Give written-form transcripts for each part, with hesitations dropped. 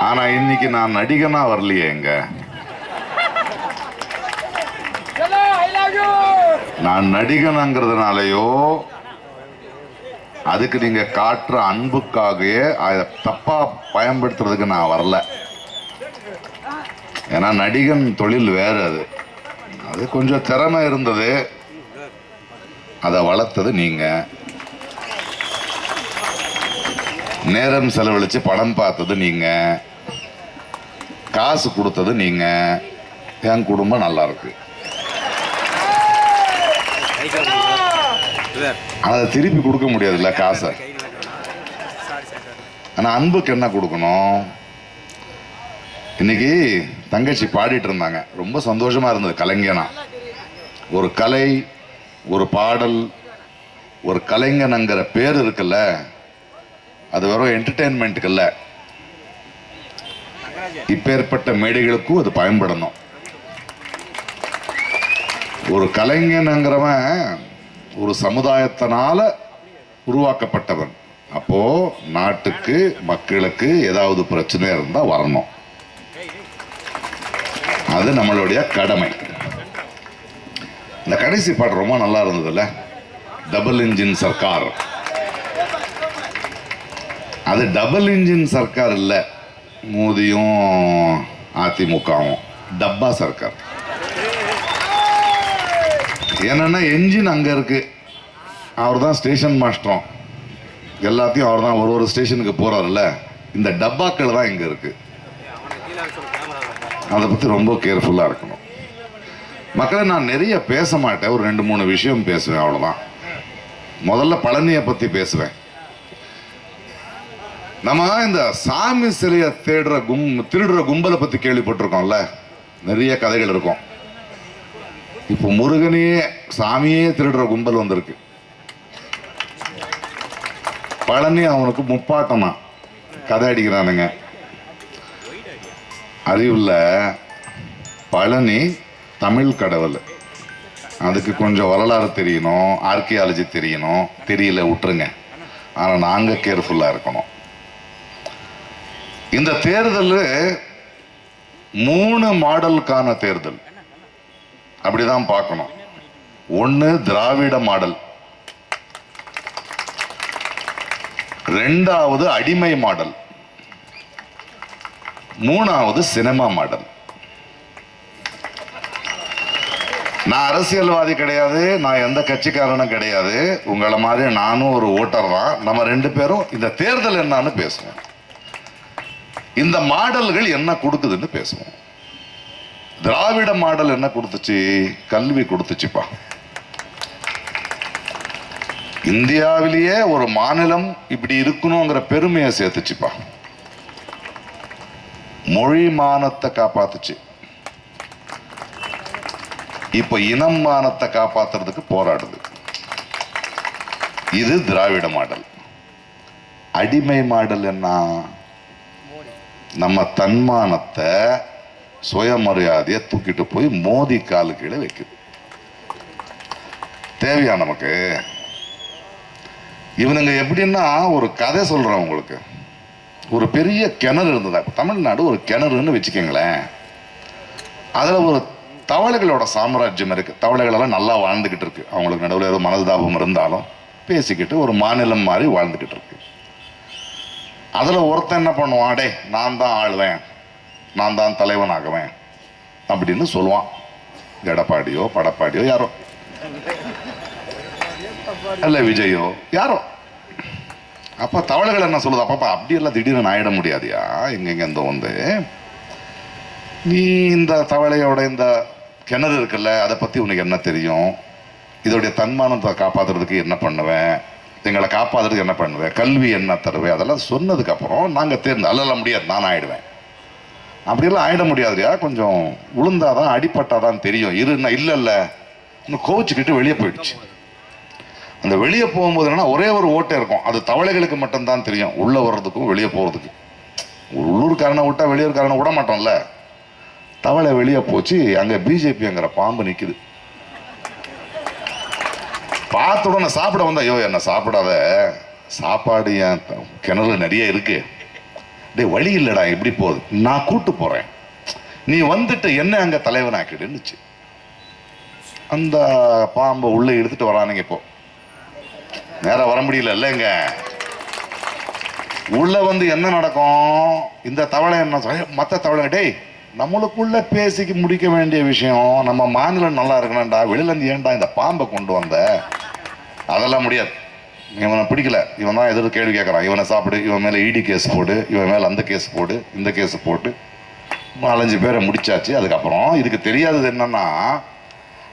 ஆனா இன்னைக்கு நான் நடிகனா வரலையே. எங்க நான் நடிகனாங்கிறதுனாலயோ அதுக்கு நீங்க காட்டுற அன்புக்காகவே அதை தப்பா பயன்படுத்துறதுக்கு நான் வரல. ஏன்னா நடிகன் தொழில் வேற. அது கொஞ்சம் திறமை இருந்தது, அதை வளர்த்தது நீங்க. நேரம் செலவழிச்சு படம் பார்த்தது நீங்க, காசு கொடுத்தது நீங்க. என் குடும்பம் நல்லா இருக்கு. அதை திருப்பி கொடுக்க முடியாதுல்ல காசை. ஆனா அன்புக்கு என்ன கொடுக்கணும்? இன்னைக்கு தங்கச்சி பாடிட்டு இருந்தாங்க, ரொம்ப சந்தோஷமா இருந்தது. கலைஞனா ஒரு கலை, ஒரு பாடல், ஒரு கலைஞனுங்கிற பேர் இருக்குல்ல, அது வெறும் என்டர்டெயின்மெண்ட்டுக்கு இல்ல, இப்பேற்பட்ட மேடைகளுக்கும் அது பயன்படணும். ஒரு கலைஞனுங்கிறவன் ஒரு சமுதாயத்தினால உருவாக்கப்பட்டவன். அப்போ நாட்டுக்கு மக்களுக்கு ஏதாவது பிரச்சனை இருந்தா வரணும், அது நம்மளுடைய கடமை. இந்த கடைசி பாட்டு ரொம்ப நல்லா இருந்ததுல்ல, டபுள் இன்ஜின் சர்க்கார். அது டபுள் இன்ஜின் சர்க்கார் இல்ல, மோதியும் அதிமுகவும் டப்பா சர்க்கார். என்னன்னா என்ஜின் அங்க இருக்கு, அவர் தான் ஸ்டேஷன் மாஸ்டரும், எல்லாத்தையும் அவர் தான் ஒரு ஸ்டேஷனுக்கு போறாருல்ல. இந்த டப்பாக்கள் தான் இங்க இருக்கு. அதை பத்தி ரொம்ப கேர்ஃபுல்லா இருக்கணும். மக்களை நான் நிறைய பேச மாட்டேன், ஒரு 2-3 விஷயம் பேசுவேன், அவ்வளவுதான். முதல்ல பழனியை பத்தி பேசுவேன். நம்ம இந்த சாமி சிலைய திருடுற கும்பலை பத்தி கேள்விப்பட்டிருக்கோம்ல, நிறைய கதைகள் இருக்கும். இப்போ முருகனையே சாமியே திருடுற கும்பல் வந்திருக்கு. பழனி அவனுக்கு முப்பாட்டமா கதை அடிக்கிறானுங்க. அறிவுள்ள பழனி தமிழ் கடவுள், அதுக்கு கொஞ்சம் வரலாறு தெரியணும், ஆர்கியாலஜி தெரியணும். தெரியல விட்டுருங்க, ஆனா நாங்க கேர்ஃபுல்லா இருக்கணும். இந்த தேர்தல் 3 மாடலுக்கான தேர்தல், அப்படிதான் பார்க்கணும். 1 திராவிட மாடல், 2வது அடிமை மாடல், 3வது சினிமா மாடல். நான் அரசியல்வாதி கிடையாது, நான் எந்த கட்சிக்காரனும் கிடையாது. உங்களை மாதிரி நானும் ஒரு ஓட்டர் தான். நம்ம 2 பேரும் இந்த தேர்தல் என்னன்னு பேசுவோம், இந்த மாடல்கள் என்ன கொடுக்குதுன்னு பேசுவோம். திராவிட மாடல் என்ன கொடுத்துச்சு? கல்வி கொடுத்துச்சுப்பா. இந்தியாவிலேயே ஒரு மாநிலம் இப்படி இருக்கணுங்கிற பெருமையை சேர்த்துச்சுப்பா. மொழி மானத்தை காப்பாத்துச்சு. இப்ப இனம் மானத்தை காப்பாத்துறதுக்கு போராடுது. இது திராவிட மாடல். அடிமை மாடல் என்ன? நம்ம தன்மானத்தை, சுயமரியாதையை தூக்கிட்டு போய் மோதி காலு கீழே வைக்குது. தேவையா நமக்கு? இவனுங்க எப்படின்னா, ஒரு கதை சொல்றேன் உங்களுக்கு. ஒரு பெரிய கிணறு இருந்ததா, தமிழ்நாடு ஒரு கிணறுன்னு வச்சுக்கோங்களேன். அதுல ஒரு தவளைகளோட சாம்ராஜ்யம் இருக்கு. தவளைகள் எல்லாம் நல்லா வாழ்ந்துகிட்டு இருக்கு. அவங்களுக்கு நடுவில் ஏதோ மனதாபம் இருந்தாலும் பேசிக்கிட்டு ஒரு மாநிலம் மாதிரி வாழ்ந்துகிட்டு இருக்கு. அதுல ஒருத்தன் என்ன பண்ணுவான், டே நான் தான் ஆளுவேன், நான் தான் தலைவன் ஆகுவேன் அப்படின்னு சொல்லுவான். எடப்பாடியோ படப்பாடியோ யாரோ, அல்ல விஜயோ யாரோ. அப்ப தவளைகள் என்ன சொல்லுது, அப்பா அப்படியெல்லாம் திடீர்னு ஆயிட முடியாதியா, எங்கெங்க இந்த வந்து நீ இந்த தவளையோட இந்த கிணறு இருக்குல்ல, அதை பத்தி உனக்கு என்ன தெரியும்? இதோடைய தன்மானத்தை காப்பாத்துறதுக்கு என்ன பண்ணுவேன், எங்களை காப்பாத்துறதுக்கு என்ன பண்ணுவேன், கல்வி என்ன தருவேன், அதெல்லாம் சொன்னதுக்கு அப்புறம் நாங்க அல்ல முடியாது, நான் ஆயிடுவேன். அப்படியெல்லாம் ஆயிட முடியாதுயா, கொஞ்சம் உளுந்தாதான் அடிப்பட்டாதான் தெரியும் இருன்னா. இல்ல இல்ல இன்னும் கோவிச்சுக்கிட்டு வெளியே போயிடுச்சு. அந்த வெளியே போகும்போது என்னன்னா, ஒரே ஒரு ஓட்டை இருக்கும், அது தவளைகளுக்கு மட்டும்தான் தெரியும், உள்ள வர்றதுக்கும் வெளியே போறதுக்கு. ஒரு உள்ளூர்காரனை விட்டா வெளியூர்காரனை விட மாட்டோம்ல. தவளை வெளியே போச்சு, அங்க பிஜேபிங்கிற பாம்பு நிக்குது. பார்த்த உடனே சாப்பிட வந்தா, ஐயோ என்ன சாப்பிடாத, சாப்பாடு என் கிணறு நிறைய இருக்கு, டே வழி இல்லடா, எப்படி போகுது, நான் கூட்டு போறேன், நீ வந்துட்டு என்ன அங்க தலைவனாக்கிடுன்னுச்சு. அந்த பாம்பை உள்ள எடுத்துட்டு வரானுங்க. இப்போ நேரா வர முடியல இல்லைங்க. உள்ள வந்து என்ன நடக்கும், இந்த தவளை என்ன மற்ற தவளை, டேய் நம்மளுக்குள்ள பேசிக்க முடிக்க வேண்டிய விஷயம், நம்ம மாநிலம் நல்லா இருக்கணும்டா, வெளியில இருந்து ஏன்டா இந்த பாம்பை கொண்டு வந்த, அதெல்லாம் முடியாது. இவனை பிடிக்கல, இவன் தான் எதிர்த்து கேள்வி கேட்கறான், இவனை சாப்பிடு, இவன் மேல இடி கேஸ் போடு, இவன் மேல அந்த கேஸ் போடு, இந்த கேஸ் போட்டு 4-5 பேரை முடிச்சாச்சு. அதுக்கப்புறம் இதுக்கு தெரியாதது என்னன்னா,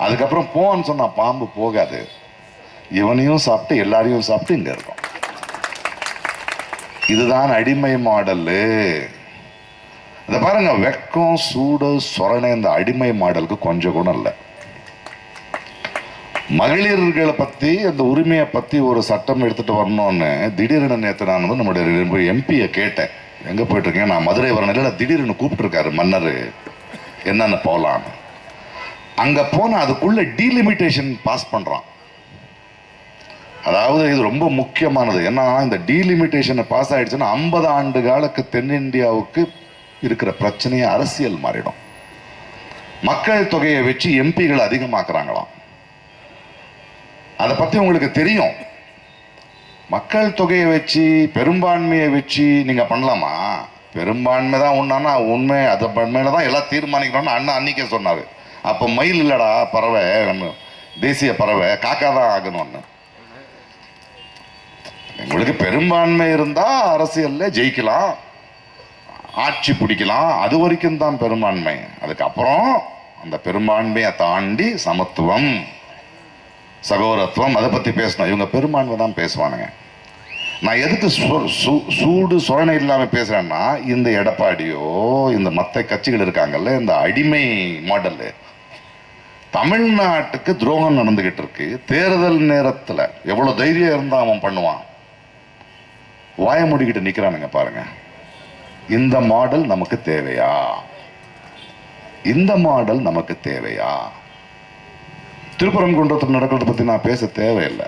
அதுக்கப்புறம் போன்னு சொன்னா பாம்பு போகாது, இவனையும் சாப்பிட்டு எல்லாரையும் சாப்பிட்டு இங்க இருக்கும். இதுதான் அடிமை மாடல். இத பாருங்க, வெக்கம் சூடு சொரணை இந்த அடிமை மாடலுக்கு கொஞ்சம் கூட இல்லை. மகளிர்களை பத்தி அந்த உரிமையை பத்தி ஒரு சட்டம் எடுத்துட்டு வரணும்னு திடீர்னு நேற்று நான் வந்து நம்முடைய எம்பியை கேட்டேன், எங்க போயிட்டு இருக்கேன், நான் மதுரை வரணில திடீர்னு கூப்பிட்டு இருக்காரு மன்னர், என்னன்னு போலான்னு. அங்க போன அதுக்குள்ள டீலிமிட்டேஷன் பாஸ் பண்றான். அதாவது இது ரொம்ப முக்கியமானது. ஏன்னா இந்த டீலிமிட்டேஷன் பாஸ் ஆயிடுச்சுன்னா 50 ஆண்டு காலக்கு தென்னிந்தியாவுக்கு இருக்கிற பிரச்சனையை அரசியல் மாறிடும். மக்கள் தொகையை வச்சு எம்பிகள் அதிகமாக்குறாங்களாம். அதை பத்தி உங்களுக்கு தெரியும். மக்கள் தொகையை வச்சு பெரும்பான்மையை வச்சு நீங்க பண்ணலாமா? பெரும்பான்மை தான் உண்மைனா உண்மை, அதை மேலதான் எல்லாம் தீர்மானிக்கணும்னு அண்ணா அன்னைக்கே சொன்னாரு. அப்ப மயில் இல்லடா பறவை, நம்ம தேசிய பறவை காக்கா தான் ஆகணும்னு. உங்களுக்கு பெரும்பான்மை இருந்தா அரசியல்ல ஜெயிக்கலாம், ஆட்சி பிடிக்கலாம், அது வரைக்கும் தான் பெரும்பான்மை. அதுக்கப்புறம் அந்த பெரும்பான்மையை தாண்டி சமத்துவம், சகோதரத்துவம், அதை பத்தி பேசணும். இவங்க பெரும்பான்மை தான் பேசுவானுங்க. நான் எதுக்கு சூடு சொரணை இல்லாம பேசுறேன்னா, இந்த எடப்பாடியோ இந்த மற்ற கட்சிகள் இருக்காங்கல்ல, இந்த அடிமை மாடல் தமிழ்நாட்டுக்கு துரோகம் நடந்துகிட்டு இருக்கு. தேர்தல் நேரத்துல எவ்வளவு தைரியம் இருந்தா அவன் பண்ணுவான், வாய மூடிக்கிட்டு நிக்கிறானுங்க பாருங்க. இந்த மாடல் நமக்கு தேவையா? இந்த மாடல் நமக்கு தேவையா? திருப்பரங்குன்றத்தில் நடக்கிறத பத்தி நான் பேச தேவையில்லை.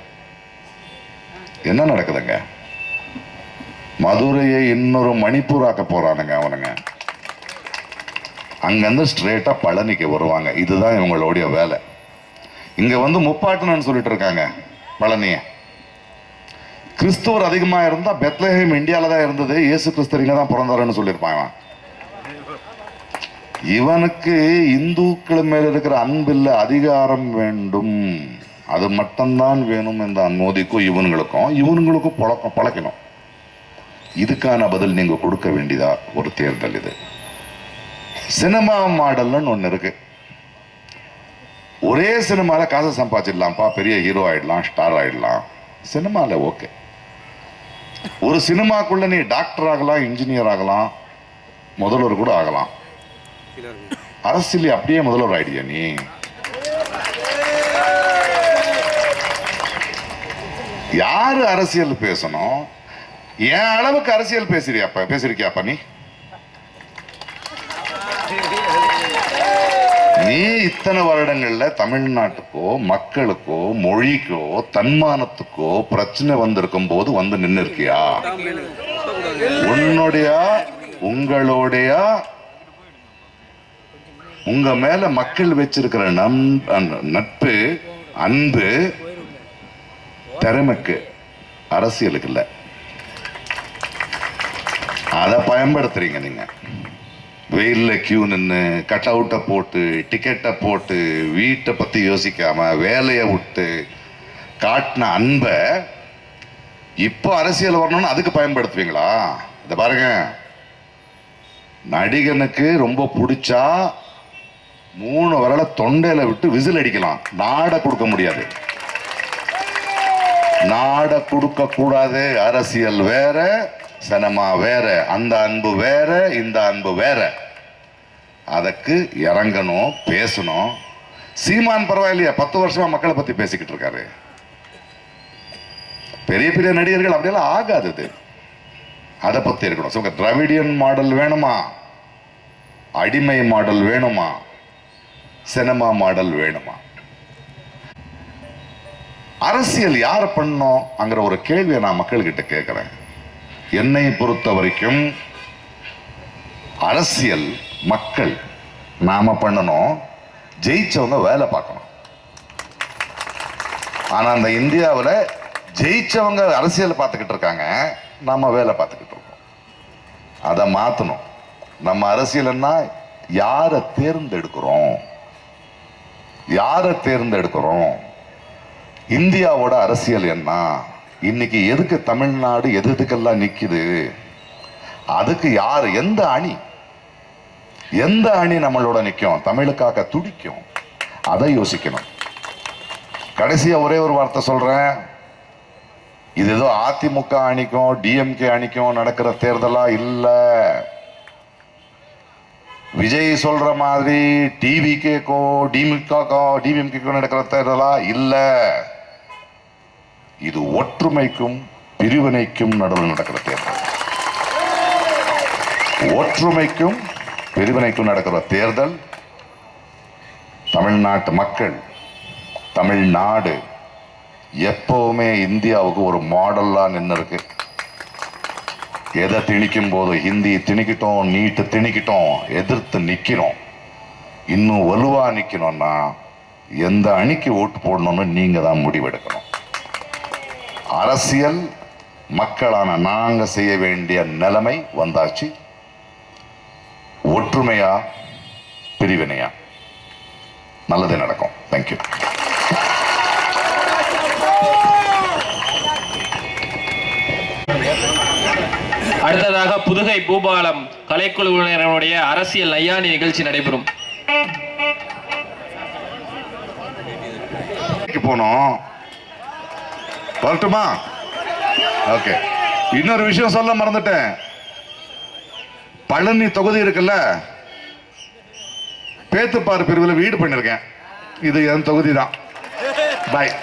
என்ன நடக்குதுங்க? மதுரையை இன்னொரு மணிப்பூர் ஆக்க போறானுங்க அவனுங்க. அங்கிருந்து ஸ்ட்ரெயிட்டா பழனிக்கு வருவாங்க. இதுதான் இவங்களுடைய வேலை. இங்க வந்து முப்பாட்டணும்னு சொல்லிட்டு இருக்காங்க பழனிய. கிறிஸ்துவர் அதிகமா இருந்தா பெத்லஹேம் இந்தியால தான் இருந்தது, இயேசு கிறிஸ்து இங்க தான் பிறந்தாருன்னு சொல்லியிருப்பாங்க. இவனுக்கு இந்துக்கள் மேல இருக்கிற அன்பில்ல, அதிகாரம் வேண்டும், அது மட்டும்தான் வேணும். இந்த மோதிக்கும் இவனுங்களுக்கும் பழக்கணும். இதுக்கான பதில் நீங்க கொடுக்க வேண்டியதா ஒரு தேர்தல் இது. சினிமா மாடல்னு ஒண்ணு இருக்கு. ஒரே சினிமால காசு சம்பாதிச்சிடலாம்ப்பா, பெரிய ஹீரோ ஆயிடலாம், ஸ்டார் ஆயிடலாம். சினிமால ஓகே. ஒரு சினிமாக்குள்ள நீ டாக்டர் ஆகலாம், இன்ஜினியர் ஆகலாம், முதல்வர் கூட ஆகலாம். அரசியல் அப்படியே முதல்வர் ஆயிடுயா நீ? யாரு அரசியல் பேசணும்? என் அளவுக்கு அரசியல் பேசிருக்கியாப்பா நீ? நீ இத்தனை வருடங்கள்ல தமிழ்நாட்டுக்கோ, மக்களுக்கோ, மொழிக்கோ, தன்மானத்துக்கோ பிரச்சனை வந்திருக்கும் போது வந்து நின்று இருக்கியா? உங்களுடைய உங்க மேல மக்கள் வச்சிருக்கிற நட்பு, அன்பு, திறமைக்கு, அரசியலுக்கு இல்ல. அதை பயன்படுத்துறீங்க நீங்க. வெயில்ல கியூ நின்று கட் அவுட்டை போட்டு, டிக்கெட்டை போட்டு, வீட்டை பத்தி யோசிக்காம வேலையை விட்டு காட்டின அன்பை இப்போ அரசியல் வரணும்னு அதுக்கு பயன்படுத்துவீங்களா? இத பாருங்க, நடிகனுக்கு ரொம்ப பிடிச்சா 3 விரல தொண்டையில விட்டு விசில் அடிக்கலாம், நாட கொடுக்க முடியாது. நாட கொடுக்க கூடாது. அரசியல் வேற, சினிமா வேற. அந்த அன்பு வேற, இந்த அன்பு வேற. அதுக்கு இறங்கணும், பேசணும். சீமான் பரவாயில்லையா, 10 வருஷமா மக்களை பத்தி பேசிக்கிட்டு இருக்காரு. பெரிய பெரிய நடிகர்கள் அப்படியெல்லாம் ஆகாது. அதை பத்தி இருக்கணும். திராவிடியன் மாடல் வேணுமா, அடிமை மாடல் வேணுமா, சினிமா மாடல் வேணுமா? அரசியல் யார பண்ணோம் அங்கிற ஒரு கேள்வியை நான் மக்கள்கிட்ட கேட்கிறேன். என்னை பொறுத்த வரைக்கும் அரசியல் மக்கள் நாம பண்ணணும், ஜெயிச்சவங்க வேலை பார்க்கணும். ஆனா அந்த இந்தியாவில் ஜெயிச்சவங்க அரசியல் பார்த்துக்கிட்டு இருக்காங்க, நாம வேலை பார்த்துக்கிட்டு இருக்கோம். அதை மாத்தணும். நம்ம அரசியல்னா யாரை தேர்ந்தெடுக்கிறோம், யாரை தேர்ந்தெடுக்கிறோம். இந்தியாவோட அரசியல் என்ன, இன்னைக்கு எதுக்கு தமிழ்நாடு எதுக்கெல்லாம் நிக்குது, அதுக்கு யாரு, எந்த அணி நம்மளோட நிற்கும், தமிழுக்காக துடிக்கும், அதை யோசிக்கணும். கடைசியா ஒரே ஒரு வார்த்தை சொல்றேன். இது ஏதோ அதிமுக அணிக்கும் டிஎம்கே அணிக்கும் நடக்கிற தேர்தலா இல்ல. விஜய் சொல்ற மாதிரி டிவிகேக்கோ டிஎம்கேக்கோ நடக்கிற தேர்தலா இல்ல. இது ஒற்றுமைக்கும் பிரிவினைக்கும் நடுவில் நடக்கிற தேர்தல். ஒற்றுமைக்கும் பிரிவினைக்கும் நடக்கிற தேர்தல். தமிழ்நாட்டு மக்கள், தமிழ்நாடு எப்பவுமே இந்தியாவுக்கு ஒரு மாடல்லா நின்று இருக்கு. எதை திணிக்கும் போது ஹிந்தி திணிக்கிட்டோம், நீட்டு திணிக்கிட்டோம், எதிர்த்து நிக்கிறோம். இன்னும் வலுவா நிக்கணும்னா எந்த அணிக்கு ஓட்டு போடணும்னு நீங்க தான் முடிவெடுக்கணும். அரசியல் மக்களான நாங்க செய்ய வேண்டிய நிலைமை வந்தாச்சு. ஒற்றுமையா பிரிவினையா, நல்லது நடக்கும். தேங்க்யூ. அடுத்ததாக புதுகை பூபாலம் கலைக்குழுவினருடைய அரசியல் நையாண்டி நிகழ்ச்சி நடைபெறும். போனோம், வரட்டுமா? ஓகே. இன்னொரு விஷயம் சொல்ல மறந்துட்டேன். பழனி தொகுதி இருக்குல்ல, பேத்துப்பாறு பிரிவில் வீடு பண்ணிருக்கேன். இது என் தொகுதி தான். பாய்.